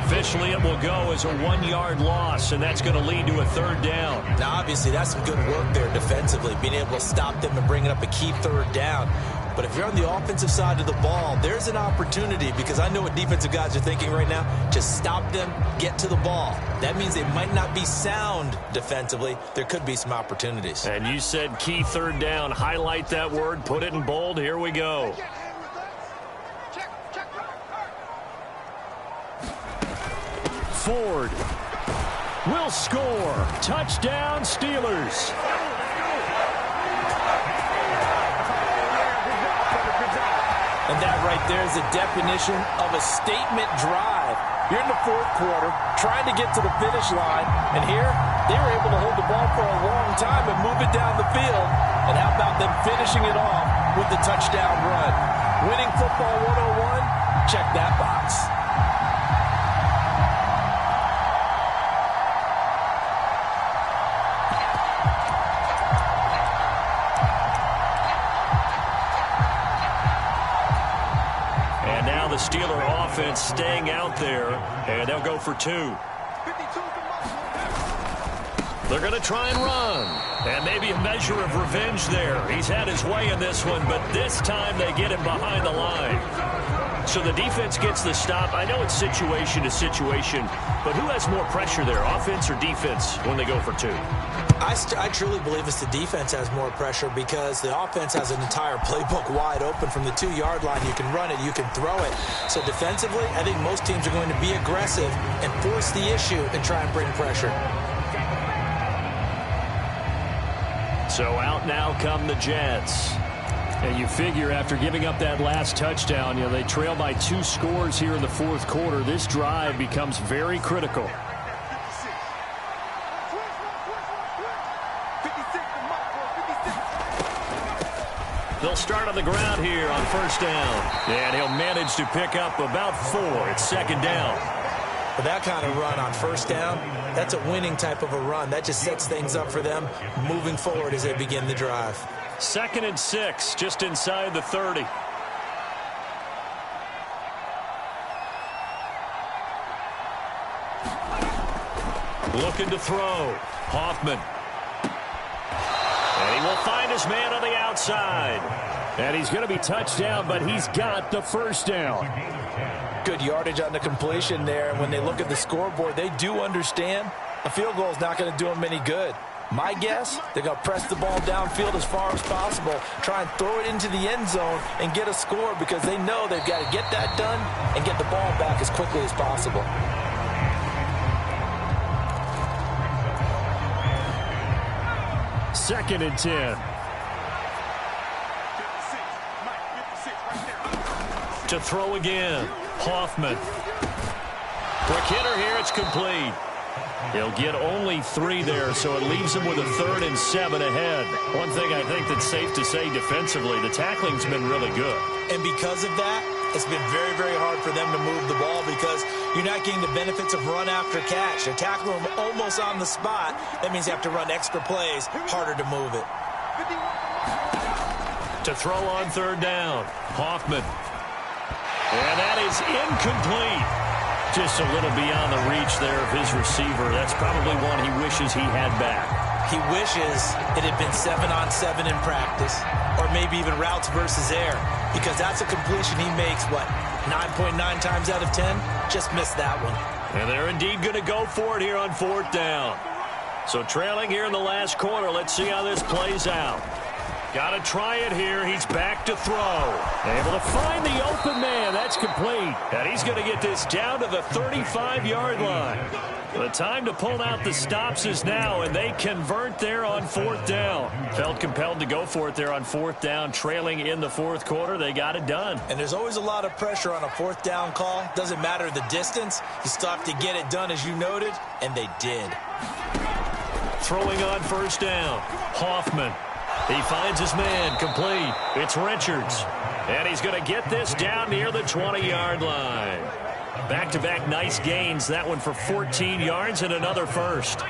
Officially, it will go as a 1-yard loss, and that's going to lead to a third down. Now, obviously, that's some good work there defensively, being able to stop them and bringing up a key third down. But if you're on the offensive side of the ball, there's an opportunity because I know what defensive guys are thinking right now. Just stop them, get to the ball. That means they might not be sound defensively. There could be some opportunities. And you said key third down. Highlight that word, put it in bold. Here we go. Ford will score. Touchdown, Steelers. And that right there is the definition of a statement drive. You're in the fourth quarter, trying to get to the finish line, and here they were able to hold the ball for a long time and move it down the field. And how about them finishing it off with the touchdown run? Winning football 101, check that box. The Steeler offense staying out there, and they'll go for 2. They're going to try and run, and maybe a measure of revenge there. He's had his way in this one, but this time they get him behind the line. So the defense gets the stop. I know it's situation to situation, but who has more pressure there, offense or defense, when they go for 2? I truly believe it's the defense has more pressure because the offense has an entire playbook wide open from the 2-yard line. You can run it, you can throw it. So defensively, I think most teams are going to be aggressive and force the issue and try and bring pressure. So out now come the Jets. And you figure after giving up that last touchdown, they trail by 2 scores here in the fourth quarter. This drive becomes very critical. They'll start on the ground here on first down. And he'll manage to pick up about 4. It's second down. But that kind of run on first down, that's a winning type of a run. That just sets things up for them moving forward as they begin the drive. 2nd and 6, just inside the 30. Looking to throw. Hoffman. And he will find his man on the outside. And he's going to be touched down, but he's got the first down. Good yardage on the completion there. And when they look at the scoreboard, they do understand a field goal is not going to do them any good. My guess, they're going to press the ball downfield as far as possible, try and throw it into the end zone and get a score because they know they've got to get that done and get the ball back as quickly as possible. Second and 10. To throw again. Hoffman. Quick hitter here. It's complete. He'll get only 3 there, so it leaves him with a 3rd and 7 ahead. One thing I think that's safe to say defensively, the tackling's been really good. And because of that, it's been very, very hard for them to move the ball because you're not getting the benefits of run after catch. They're tackling them almost on the spot. That means you have to run extra plays, harder to move it. To throw on 3rd down, Hoffman. And that is incomplete. Just a little beyond the reach there of his receiver. That's probably one he wishes he had back. He wishes it had been 7-on-7 in practice, or maybe even routes versus air, because that's a completion he makes, 9.9 times out of 10? Just missed that one. And they're indeed going to go for it here on 4th down. So trailing here in the last quarter. Let's see how this plays out. Got to try it here. He's back to throw. Able to find the open man. That's complete. And he's going to get this down to the 35-yard line. The time to pull out the stops is now, and they convert there on 4th down. Felt compelled to go for it there on 4th down. Trailing in the 4th quarter, they got it done. And there's always a lot of pressure on a 4th down call. Doesn't matter the distance. You still have to get it done, as you noted, and they did. Throwing on 1st down, Hoffman. He finds his man, complete. It's Richards. And he's going to get this down near the 20-yard line. Back-to-back nice gains. That one for 14 yards and another first.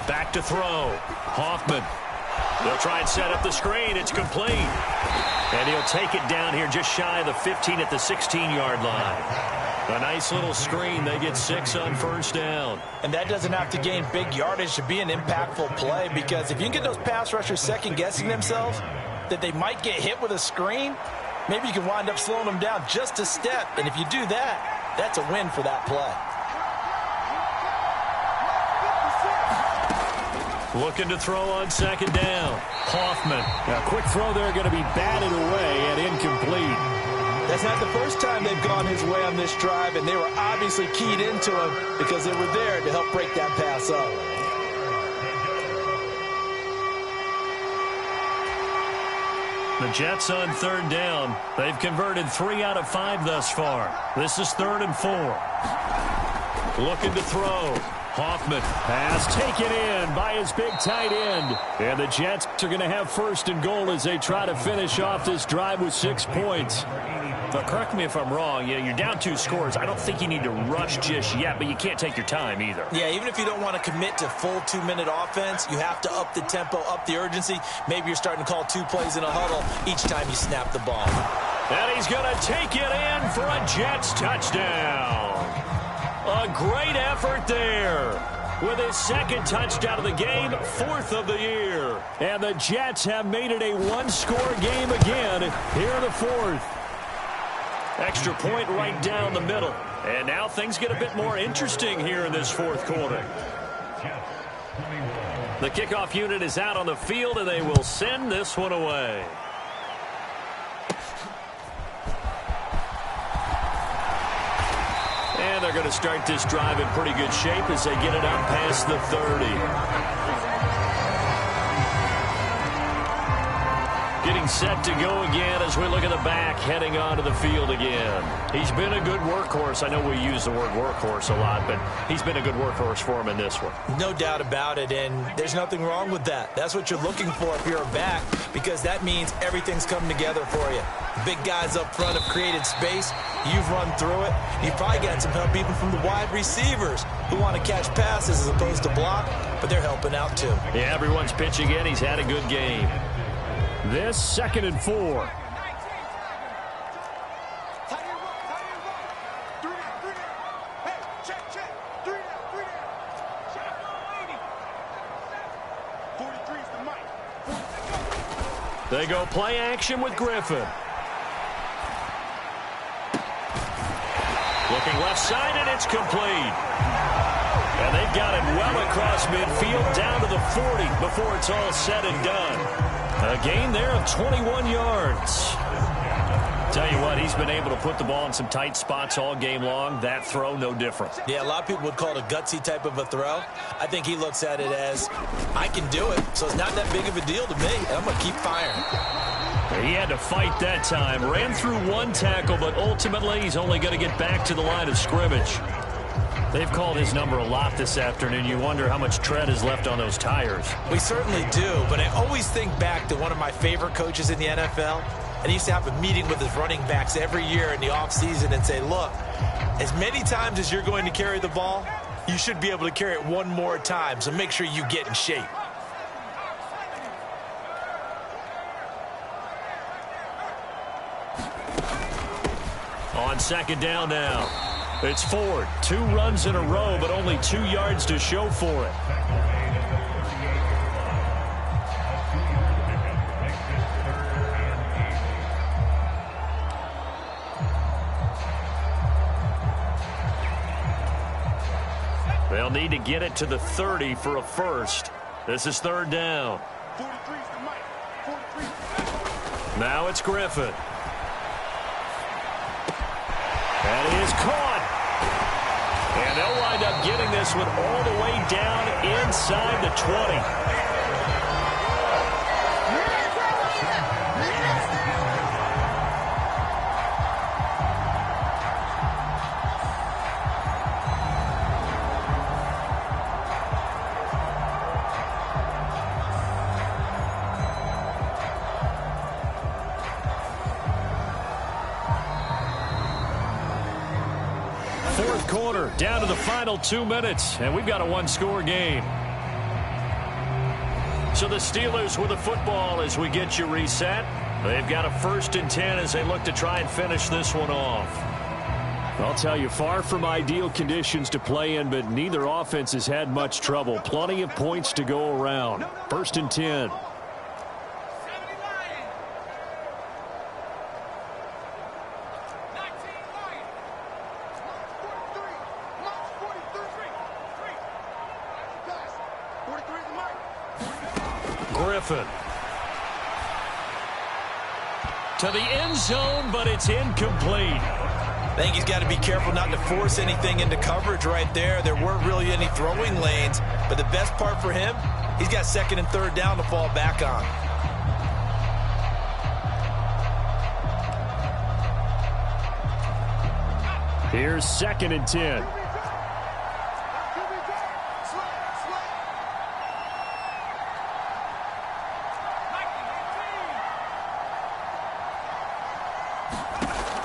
Back to throw. Hoffman. They'll try and set up the screen. It's complete. And he'll take it down here just shy of the 15 at the 16-yard line. A nice little screen. They get 6 on 1st down. And that doesn't have to gain big yardage to be an impactful play, because if you can get those pass rushers second-guessing themselves that they might get hit with a screen, maybe you can wind up slowing them down just a step. And if you do that, that's a win for that play. Looking to throw on 2nd down. Hoffman. A quick throw there, going to be batted away and incomplete. That's not the first time they've gone his way on this drive, and they were obviously keyed into him because they were there to help break that pass up. The Jets on 3rd down. They've converted 3 out of 5 thus far. This is 3rd and 4. Looking to throw. Hoffman. Pass taken in by his big tight end. And the Jets are going to have 1st and goal as they try to finish off this drive with 6 points. Now, correct me if I'm wrong. You're down 2 scores. I don't think you need to rush just yet, but you can't take your time either. Yeah, even if you don't want to commit to full 2-minute offense, you have to up the tempo, up the urgency. Maybe you're starting to call 2 plays in a huddle each time you snap the ball. And he's going to take it in for a Jets touchdown. A great effort there. With his 2nd touchdown of the game, 4th of the year. And the Jets have made it a 1-score game again here in the 4th. Extra point right down the middle. And now things get a bit more interesting here in this 4th quarter. The kickoff unit is out on the field, and they will send this one away. And they're going to start this drive in pretty good shape as they get it up past the 30. Getting set to go again as we look at the back, heading onto the field again. He's been a good workhorse. I know we use the word workhorse a lot, but he's been a good workhorse for him in this one. No doubt about it, and there's nothing wrong with that. That's what you're looking for if you're a back, because that means everything's come together for you. Big guys up front have created space. You've run through it. You've probably got some help even from the wide receivers who want to catch passes as opposed to block, but they're helping out too. Yeah, everyone's pitching in. He's had a good game. This 2nd and 4. They go play action with Griffin. Looking left side, and it's complete. And they've got it well across midfield down to the 40 before it's all said and done. A gain there of 21 yards. Tell you what, he's been able to put the ball in some tight spots all game long. That throw, no different. Yeah, a lot of people would call it a gutsy type of a throw. I think he looks at it as, I can do it, so it's not that big of a deal to me, and I'm going to keep firing. He had to fight that time. Ran through one tackle, but ultimately he's only going to get back to the line of scrimmage. They've called his number a lot this afternoon. You wonder how much tread is left on those tires. We certainly do, but I always think back to one of my favorite coaches in the NFL. And he used to have a meeting with his running backs every year in the offseason and say, look, as many times as you're going to carry the ball, you should be able to carry it one more time, so make sure you get in shape. On second down now. It's Ford. 2 runs in a row, but only 2 yards to show for it. They'll need to get it to the 30 for a first. This is third down. Now it's Griffin. And he is caught. And they'll wind up getting this one all the way down inside the 20. Fourth quarter, down to the final 2 minutes, and we've got a one-score game. So the Steelers with the football as we get you reset. They've got a 1st and 10 as they look to try and finish this one off. I'll tell you, far from ideal conditions to play in, but neither offense has had much trouble. Plenty of points to go around. 1st and 10. Griffin. To the end zone, but it's incomplete. I think he's got to be careful not to force anything into coverage right there. There weren't really any throwing lanes, but the best part for him, he's got 2nd and 3rd down to fall back on. Here's 2nd and 10.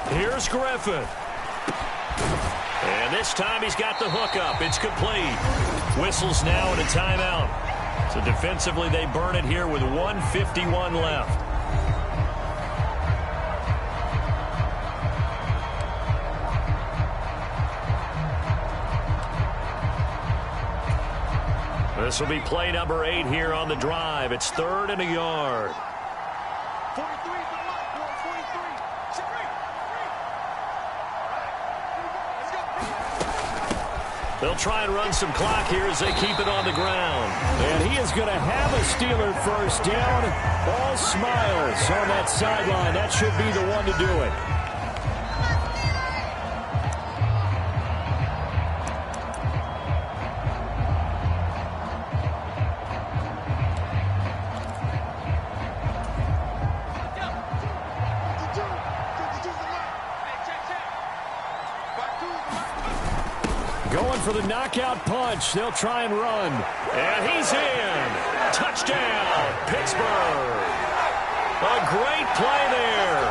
Here's Griffin. And this time he's got the hook up. It's complete. Whistles now and a timeout. So defensively they burn it here with 1:51 left. This will be play number 8 here on the drive. It's 3rd and a yard. They'll try and run some clock here as they keep it on the ground. And he is going to have a Steeler first down. All smiles on that sideline. That should be the one to do it. Going for the knockout punch. They'll try and run. And he's in. Touchdown, Pittsburgh. A great play there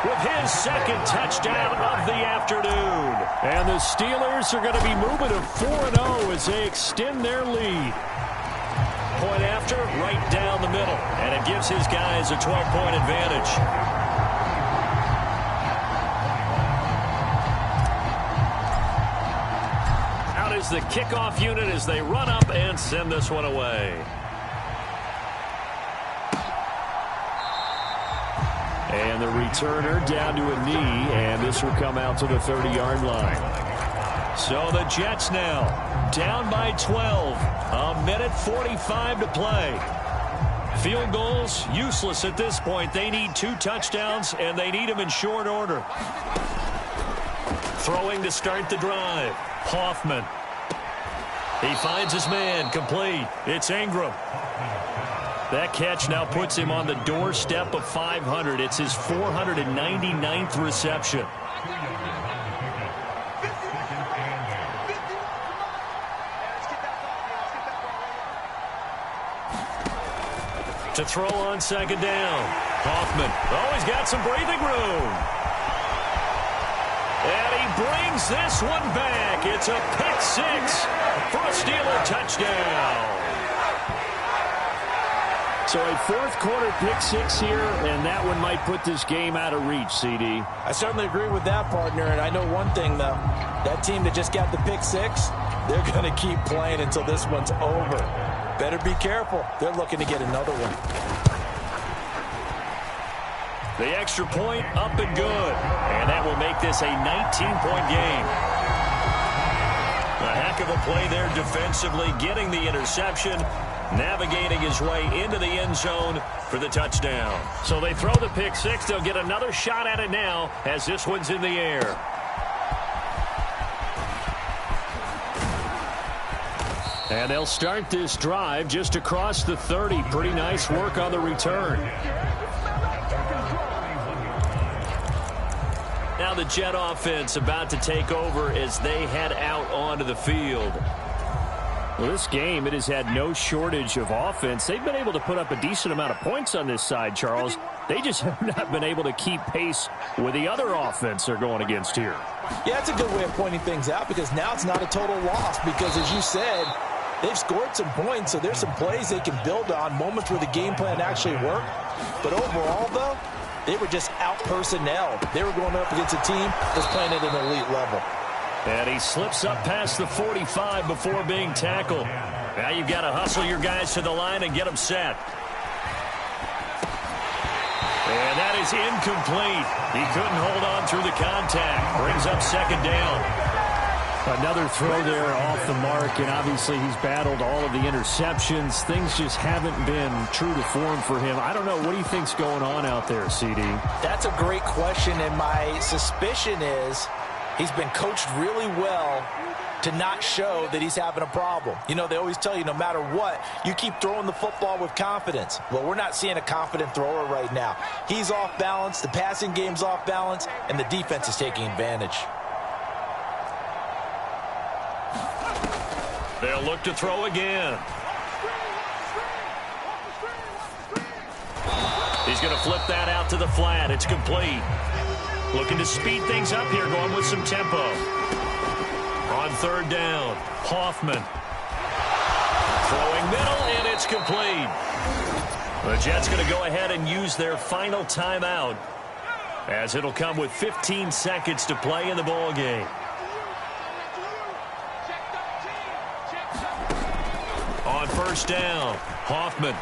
with his 2nd touchdown of the afternoon. And the Steelers are going to be moving to 4-0 as they extend their lead. Point after, right down the middle. And it gives his guys a 12-point advantage. Is the kickoff unit as they run up and send this one away. And the returner down to a knee, and this will come out to the 30-yard line. So the Jets now down by 12. 1:45 to play. Field goals useless at this point. They need 2 touchdowns, and they need them in short order. Throwing to start the drive. Hoffman. He finds his man, complete. It's Ingram. That catch now puts him on the doorstep of 500. It's his 499th reception. To throw on second down. Hoffman. Oh, he's got some breathing room. And he brings this one back. It's a pick six for a Steeler touchdown. So a fourth quarter pick six here, and that one might put this game out of reach, CD. I certainly agree with that, partner. And I know one thing, though. That team that just got the pick six, they're going to keep playing until this one's over. Better be careful. They're looking to get another one. The extra point up and good. And that will make this a 19-point game. A heck of a play there defensively, getting the interception, navigating his way into the end zone for the touchdown. So they throw the pick six. They'll get another shot at it now as this one's in the air. And they'll start this drive just across the 30. Pretty nice work on the return. Now the Jet offense about to take over as they head out onto the field. Well, this game, it has had no shortage of offense. They've been able to put up a decent amount of points on this side, Charles. They just have not been able to keep pace with the other offense they're going against here. Yeah, it's a good way of pointing things out because now it's not a total loss because, as you said, they've scored some points, so there's some plays they can build on, moments where the game plan actually worked. But overall, though, they were just out-personnel. They were going up against a team that's playing at an elite level. And he slips up past the 45 before being tackled. Now you've got to hustle your guys to the line and get them set. And that is incomplete. He couldn't hold on through the contact. Brings up second down. Another throw there off the mark, and obviously he's battled all of the interceptions. Things just haven't been true to form for him. I don't know. What do you think's going on out there, CD? That's a great question, and my suspicion is he's been coached really well to not show that he's having a problem. You know, they always tell you no matter what, you keep throwing the football with confidence. Well, we're not seeing a confident thrower right now. He's off balance, the passing game's off balance, and the defense is taking advantage. They'll look to throw again. He's going to flip that out to the flat. It's complete. Looking to speed things up here, going with some tempo. On third down, Hoffman. Throwing middle, and it's complete. The Jets going to go ahead and use their final timeout, as it'll come with 15 seconds to play in the ball game. On first down, Hoffman.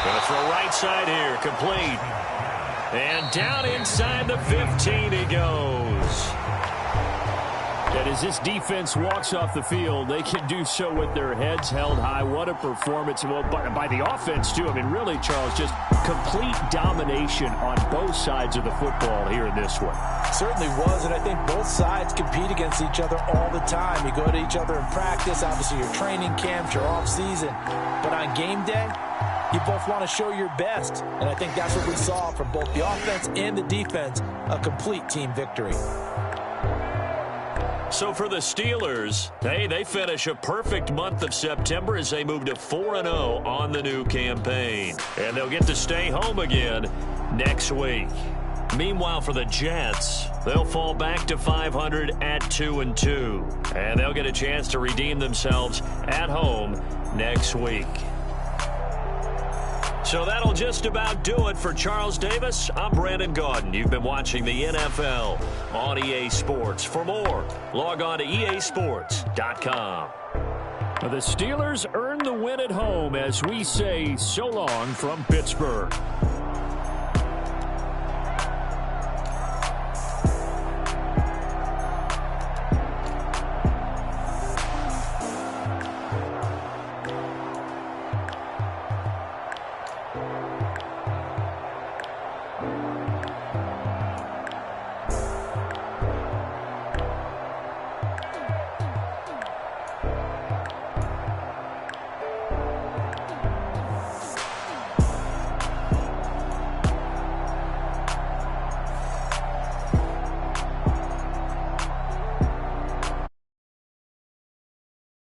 Going to throw right side here, complete. And down inside the 15 he goes. And as this defense walks off the field, they can do so with their heads held high. What a performance. Well, by the offense, too. I mean, really, Charles, just complete domination on both sides of the football here in this one. Certainly was, and I think both sides compete against each other all the time. You go to each other in practice, obviously your training camps, your off-season. But on game day, you both want to show your best. And I think that's what we saw from both the offense and the defense, a complete team victory. So for the Steelers, they finish a perfect month of September as they move to 4-0 on the new campaign. And they'll get to stay home again next week. Meanwhile, for the Jets, they'll fall back to 500 at 2-2. And they'll get a chance to redeem themselves at home next week. So that'll just about do it for Charles Davis. I'm Brandon Gaudin. You've been watching the NFL on EA Sports. For more, log on to easports.com. The Steelers earn the win at home as we say so long from Pittsburgh.